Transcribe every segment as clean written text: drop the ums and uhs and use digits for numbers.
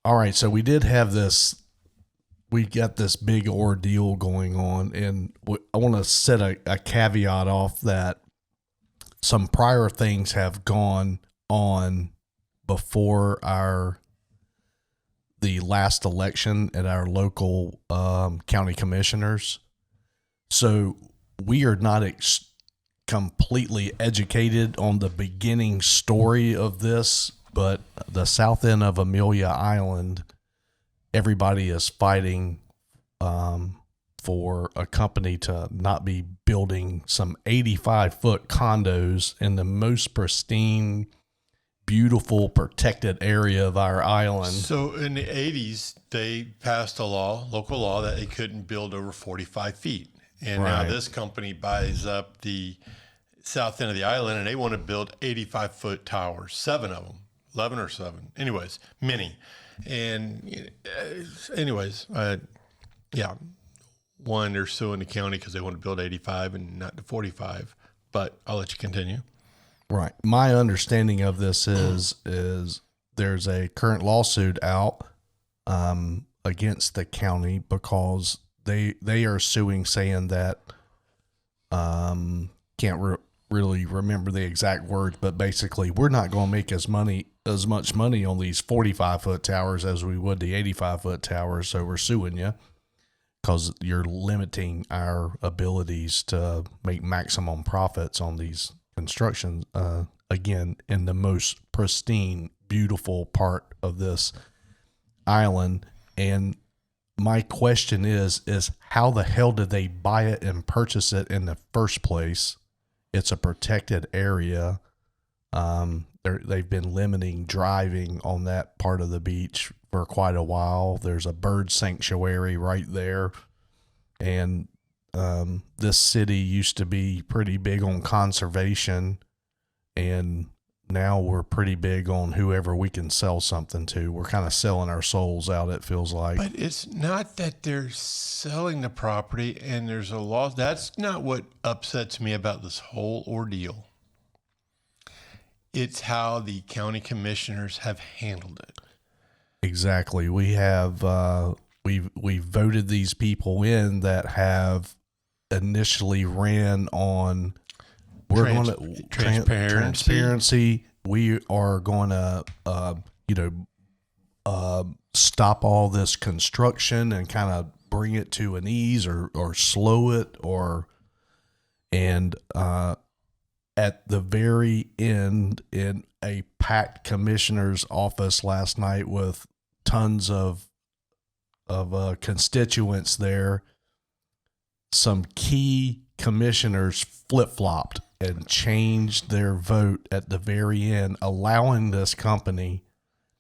All right, so we did have this. We got this big ordeal going on, and I want to set a caveat off that some prior things have gone on before the last election at our local county commissioners. So we are not completely educated on the beginning story of this, but the south end of Amelia Island, everybody is fighting for a company to not be building some 85-foot condos in the most pristine, beautiful, protected area of our island. So in the 80s, they passed a law, local law, that they couldn't build over 45 feet. And now this company buys up the south end of the island, and they want to build 85-foot towers, 7 of them, 11 or 7. Anyways, many. And one, they're suing the county because they want to build 85 and not the 45. But I'll let you continue. Right. My understanding of this is there's a current lawsuit out against the county because they are suing, saying that can't really remember the exact words, but basically we're not going to make as much money on these 45-foot towers as we would the 85-foot towers. So we're suing you because you're limiting our abilities to make maximum profits on these constructions, again, in the most pristine, beautiful part of this island. And my question is how the hell did they buy it and purchase it in the first place? It's a protected area. They've been limiting driving on that part of the beach for quite a while. There's a bird sanctuary right there. And this city used to be pretty big on conservation, and now we're pretty big on whoever we can sell something to. We're kind of selling our souls out, it feels like. But it's not that they're selling the property and there's a law. That's not what upsets me about this whole ordeal. It's how the county commissioners have handled it. Exactly. We have we voted these people in that have initially ran on transparency. We are going to stop all this construction and kind of bring it to an ease or slow it at the very end, in a packed commissioner's office last night with tons of constituents there, some key commissioners flip-flopped and changed their vote at the very end, allowing this company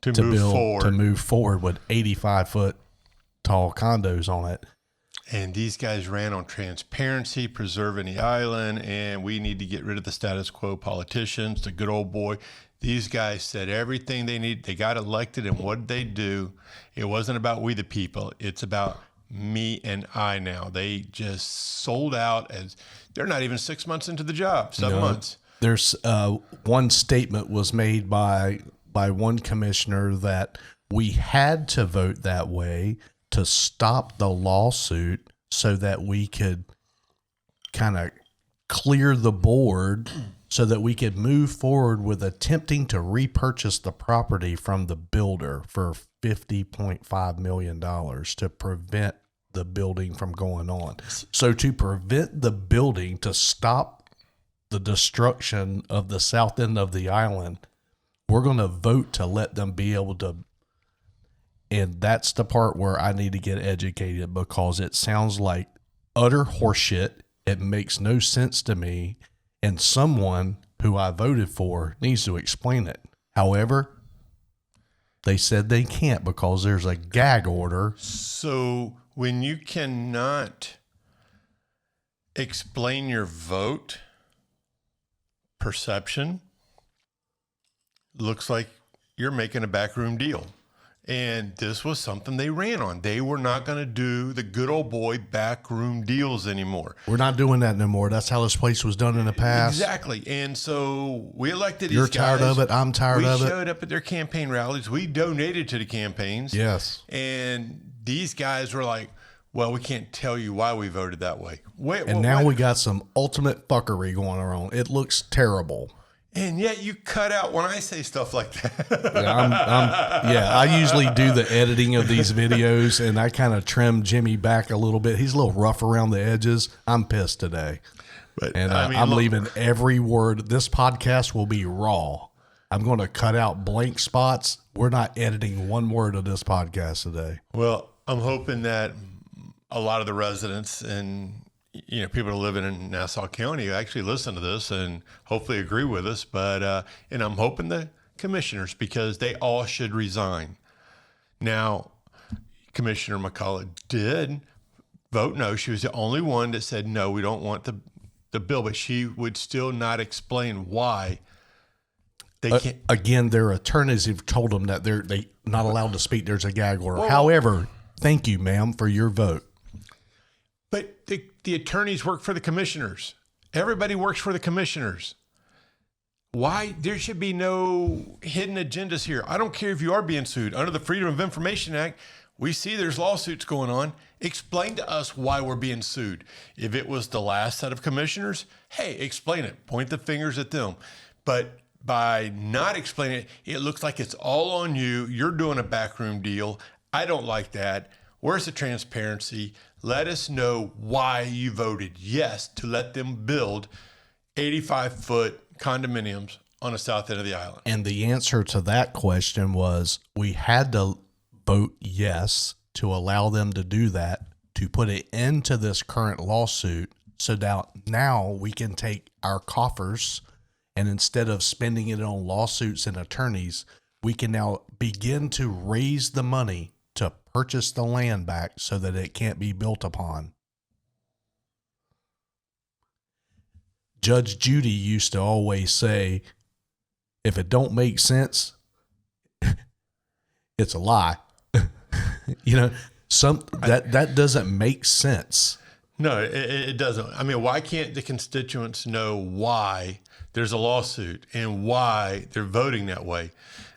to move forward with 85-foot tall condos on it. And these guys ran on transparency, preserving the island, and we need to get rid of the status quo politicians, the good old boy. These guys said everything they need. They got elected, and what did they do? It wasn't about we the people. It's about me and I now. They just sold out as they're not even 6 months into the job, 7 months. There's one statement was made by one commissioner that we had to vote that way to stop the lawsuit so that we could kind of clear the board so that we could move forward with attempting to repurchase the property from the builder for $50.5 million to prevent the building from going on. So to prevent the building, to stop the destruction of the south end of the island, we're going to vote to let them be able to. And that's the part where I need to get educated, because it sounds like utter horseshit. It makes no sense to me. And someone who I voted for needs to explain it. However, they said they can't because there's a gag order. So when you cannot explain your vote, perception looks like you're making a backroom deal. And this was something they ran on. They were not going to do the good old boy backroom deals anymore. We're not doing that no more. That's how this place was done in the past. Exactly. And so we elected these guys. You're tired of it. I'm tired of it. We showed up at their campaign rallies. We donated to the campaigns. Yes. And these guys were like, well, we can't tell you why we voted that way. Now we got some ultimate fuckery going on. It looks terrible. And yet you cut out when I say stuff like that. I usually do the editing of these videos, and I kind of trim Jimmy back a little bit. He's a little rough around the edges. I'm pissed today. But, I'm leaving every word. This podcast will be raw. I'm going to cut out blank spots. We're not editing one word of this podcast today. Well, I'm hoping that a lot of the residents and people that live in Nassau County actually listen to this and hopefully agree with us. But and I'm hoping the commissioners, because they all should resign. Now, Commissioner McCullough did vote no. She was the only one that said no, we don't want the bill, but she would still not explain why they can't. Again, their attorneys have told them that they're not allowed to speak. There's a gag order. Well, however, thank you, ma'am, for your vote. But the attorneys work for the commissioners. Everybody works for the commissioners. Why? There should be no hidden agendas here. I don't care if you are being sued. Under the Freedom of Information Act, we see there's lawsuits going on. Explain to us why we're being sued. If it was the last set of commissioners, hey, explain it. Point the fingers at them. But by not explaining it, it looks like it's all on you. You're doing a backroom deal. I don't like that. Where's the transparency? Let us know why you voted yes to let them build 85-foot condominiums on the south end of the island. And the answer to that question was we had to vote yes to allow them to do that, to put it into this current lawsuit, so that now we can take our coffers and instead of spending it on lawsuits and attorneys, we can now begin to raise the money to purchase the land back so that it can't be built upon. Judge Judy used to always say, if it don't make sense, it's a lie. That doesn't make sense. No, it doesn't. I mean, why can't the constituents know why there's a lawsuit and why they're voting that way?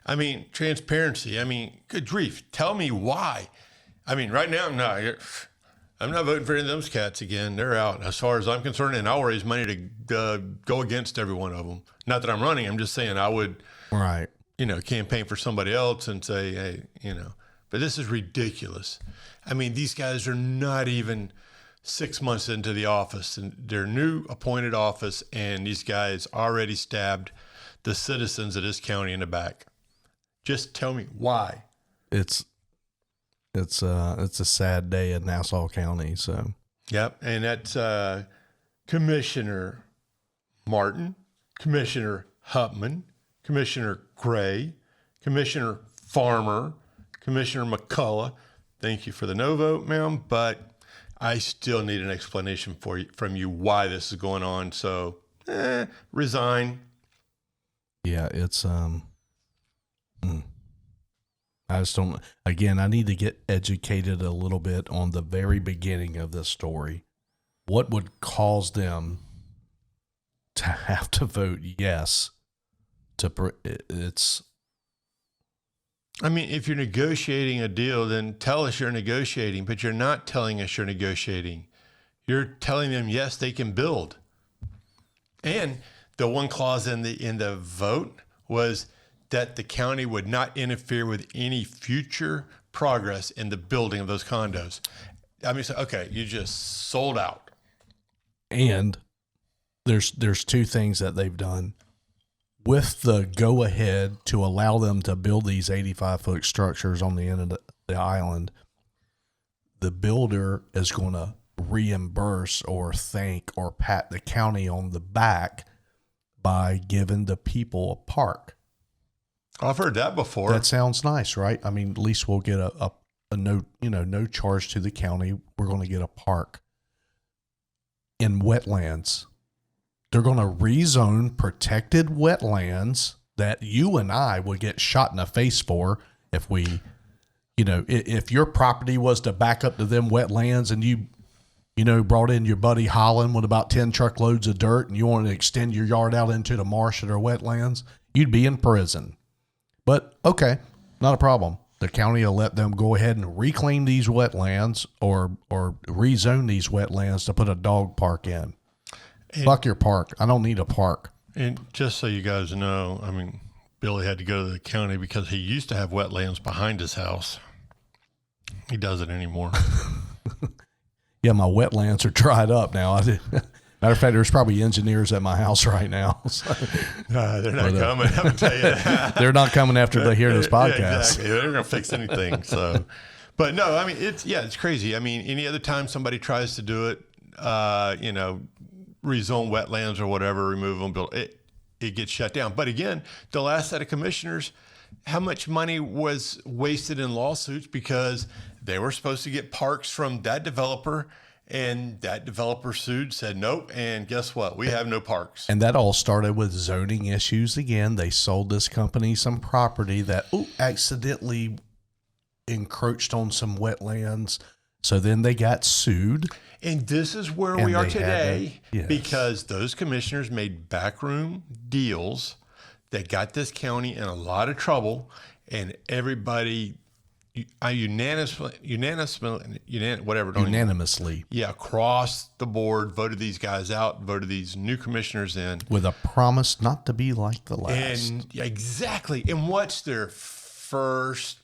I mean, transparency. I mean, good grief. Tell me why. I mean, right now, I'm not voting for any of those cats again. They're out as far as I'm concerned, and I'll raise money to go against every one of them. Not that I'm running. I'm just saying I would, right? Campaign for somebody else and say, hey, But this is ridiculous. I mean, these guys are not even 6 months into the office, and their new appointed office, and these guys already stabbed the citizens of this county in the back. Just tell me why. It's a sad day in Nassau County. So yep, and that's Commissioner Martin, Commissioner Hupman, Commissioner Gray, Commissioner Farmer, Commissioner McCullough. Thank you for the no vote, ma'am, but I still need an explanation from you why this is going on. So resign. Yeah, it's I just don't. Again, I need to get educated a little bit on the very beginning of this story. What would cause them to have to vote yes to it's? I mean, if you're negotiating a deal, then tell us you're negotiating, but you're not telling us you're negotiating. You're telling them yes, they can build. And the one clause in the vote was that the county would not interfere with any future progress in the building of those condos. I mean, so, okay, you just sold out. And there's two things that they've done. With the go-ahead to allow them to build these 85-foot structures on the end of the island, the builder is going to reimburse or thank or pat the county on the back by giving the people a park. I've heard that before. That sounds nice, right? I mean, at least we'll get a no charge to the county. We're going to get a park. In wetlands, they're going to rezone protected wetlands that you and I would get shot in the face for if we if your property was to back up to them wetlands and you brought in your buddy Holland with about 10 truckloads of dirt and you wanted to extend your yard out into the marsh or wetlands, you'd be in prison. But okay, not a problem. The county will let them go ahead and reclaim these wetlands or rezone these wetlands to put a dog park in. Fuck your park. I don't need a park. And just so you guys know, I mean, Billy had to go to the county because he used to have wetlands behind his house. He doesn't anymore. Yeah, my wetlands are dried up now. Matter of fact, there's probably engineers at my house right now. So. They're not coming. I'm gonna tell you that. They're not coming after they hear this podcast. Yeah, exactly. They're not gonna fix anything. So, but no, I mean it's crazy. I mean, any other time somebody tries to do it, rezone wetlands or whatever, remove them, build it gets shut down. But again, the last set of commissioners, how much money was wasted in lawsuits because they were supposed to get parks from that developer, and that developer sued, said nope, and guess what? We have no parks. And that all started with zoning issues again. They sold this company some property that accidentally encroached on some wetlands. So then they got sued. And this is where we are today because those commissioners made backroom deals that got this county in a lot of trouble, and everybody unanimously, across the board voted these guys out, voted these new commissioners in. With a promise not to be like the last. And exactly. And what's their first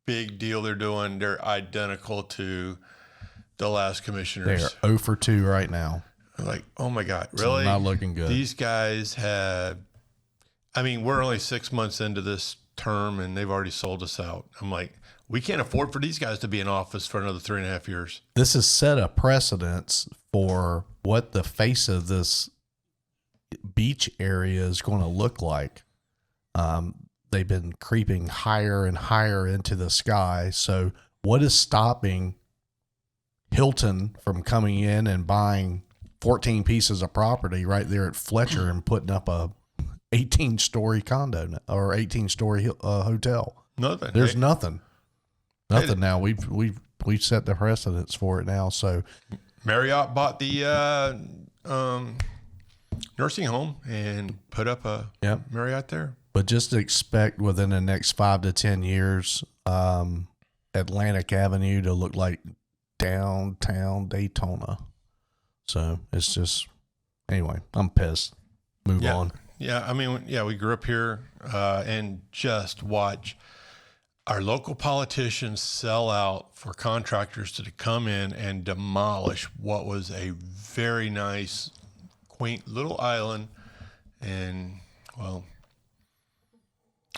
big deal they're doing? They're identical to the last commissioners. They're 0 for 2 right now. Like, oh my God, really? It's not looking good. These guys have, I mean, we're only 6 months into this term and they've already sold us out. I'm like, we can't afford for these guys to be in office for another 3.5 years. This has set a precedence for what the face of this beach area is going to look like. They've been creeping higher and higher into the sky. So what is stopping Hilton from coming in and buying 14 pieces of property right there at Fletcher and putting up a 18-story condo or 18-story hotel? Nothing. There's nothing now. We've set the precedence for it now. So Marriott bought the nursing home and put up a Marriott there. But just expect within the next 5 to 10 years, Atlantic Avenue to look like downtown Daytona. So it's just, anyway, I'm pissed. Move on. Yeah. I mean, we grew up here and just watch our local politicians sell out for contractors to come in and demolish what was a very nice, quaint little island. And, well,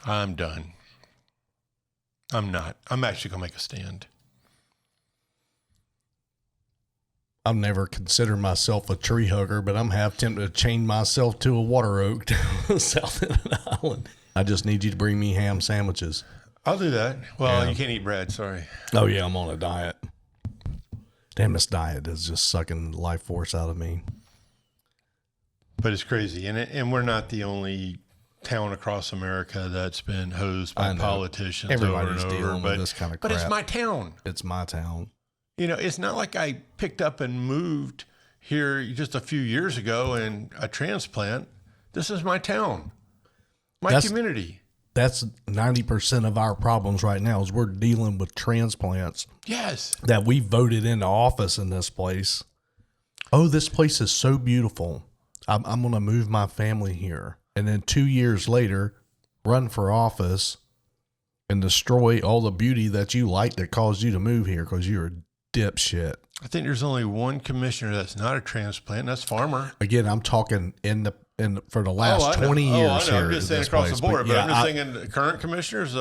I'm done. I'm not. I'm actually going to make a stand. I've never considered myself a tree hugger, but I'm half tempted to chain myself to a water oak down south end of the island. I just need you to bring me ham sandwiches. I'll do that. Well, you can't eat bread. Sorry. Oh, yeah, I'm on a diet. Damn, this diet is just sucking life force out of me. But it's crazy. And we're not the only town across America that's been hosed by politicians. Everybody's over and dealing over, with this kind of crap. But it's my town. It's my town. It's not like I picked up and moved here just a few years ago in a transplant. This is my town, my community. That's 90% of our problems right now is we're dealing with transplants. Yes. That we voted into office in this place. Oh, this place is so beautiful. I'm going to move my family here. And then 2 years later, run for office and destroy all the beauty that you like that caused you to move here because you're a dipshit. I think there's only one commissioner that's not a transplant, and that's Farmer. Again, I'm talking for the last 20 years here. I'm just saying across the board, but I'm just thinking the current commissioners,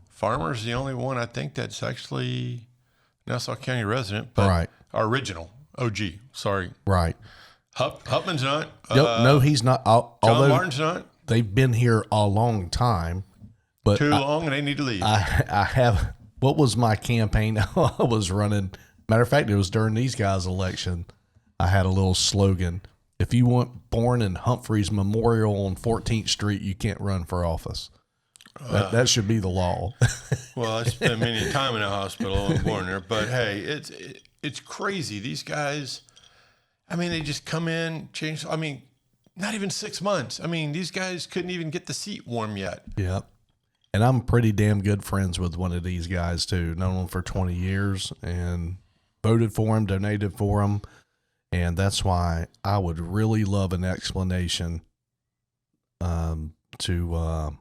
Farmer's the only one I think that's actually Nassau County resident, but right. Our original OG. Sorry. Right. Hupman's not. No, he's not. John Martin's not. They've been here a long time, but too long, and they need to leave. I have. What was my campaign I was running? Matter of fact, it was during these guys' election. I had a little slogan. If you weren't born in Humphreys Memorial on 14th Street, you can't run for office. That should be the law. Well, I spent many time in a hospital and born there, but hey, it's crazy. These guys, I mean, they just come in, change. I mean, not even 6 months. I mean, these guys couldn't even get the seat warm yet. Yep. And I'm pretty damn good friends with one of these guys too. Known him for 20 years and voted for him, donated for him. And that's why I would really love an explanation to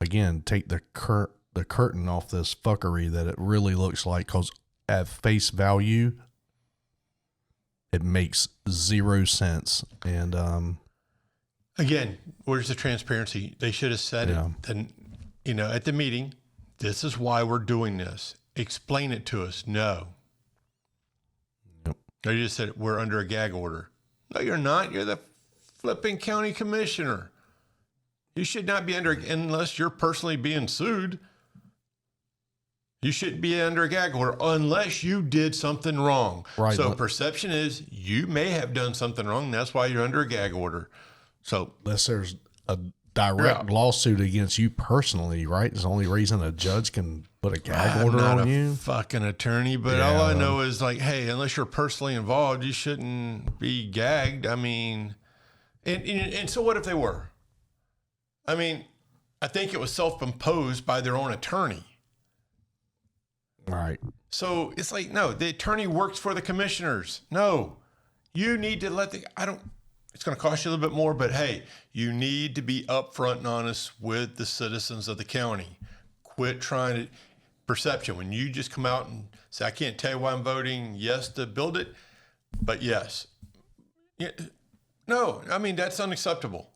again, take the curtain off this fuckery that it really looks like, because at face value, it makes 0 sense. And again, where's the transparency? They should have said it. Then, at the meeting, this is why we're doing this. Explain it to us. No. Yep. They just said we're under a gag order. No, you're not. You're the flipping county commissioner. You should not be under, unless you're personally being sued. You shouldn't be under a gag order unless you did something wrong. Right. So perception is you may have done something wrong. That's why you're under a gag order. So unless there's a direct lawsuit against you personally, right? It's the only reason a judge can put a gag order not on a you. Fucking attorney, but all I know is like, hey, unless you're personally involved, you shouldn't be gagged. I mean, and so what if they were? I mean, I think it was self-imposed by their own attorney. Right. So it's like, no, the attorney works for the commissioners. No, you need to it's going to cost you a little bit more, but hey, you need to be upfront and honest with the citizens of the county. Quit trying to perception. When you just come out and say, I can't tell you why I'm voting yes to build it, but yes. No, I mean, that's unacceptable.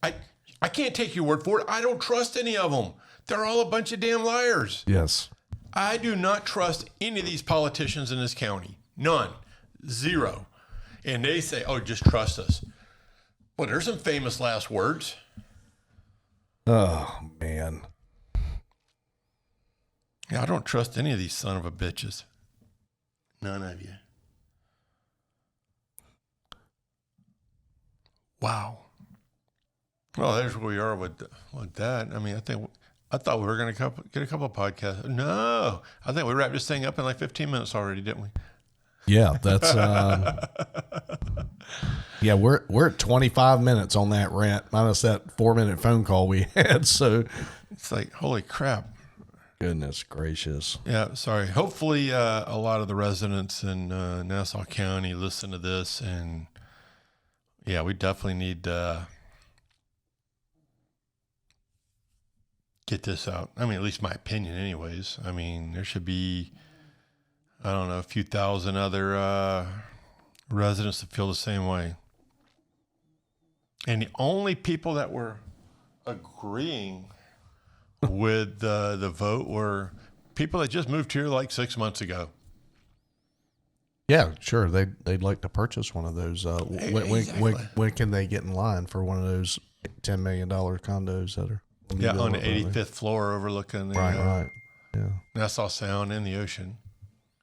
I can't take your word for it. I don't trust any of them. They're all a bunch of damn liars. Yes. I do not trust any of these politicians in this county. None. 0. And they say, oh, just trust us. Well, there's some famous last words. Oh, man. Yeah, I don't trust any of these son of a bitches. None of you. Wow. Well, there's where we are with that. I mean, I thought we were going to get a couple of podcasts. No, I think we wrapped this thing up in like 15 minutes already, didn't we? Yeah, that's yeah. We're at 25 minutes on that rant, minus that 4-minute phone call we had. So it's like, holy crap! Goodness gracious. Yeah, sorry. Hopefully, a lot of the residents in Nassau County listen to this, and yeah, we definitely need to get this out. I mean, at least my opinion, anyways. I mean, there should be, I don't know, a few thousand other residents that feel the same way. And the only people that were agreeing with the vote were people that just moved here like 6 months ago. Yeah, sure. They'd like to purchase one of those. Exactly. When can they get in line for one of those $10 million condos that are? Yeah, on the 85th floor overlooking the right. Yeah. Nassau Sound and the ocean.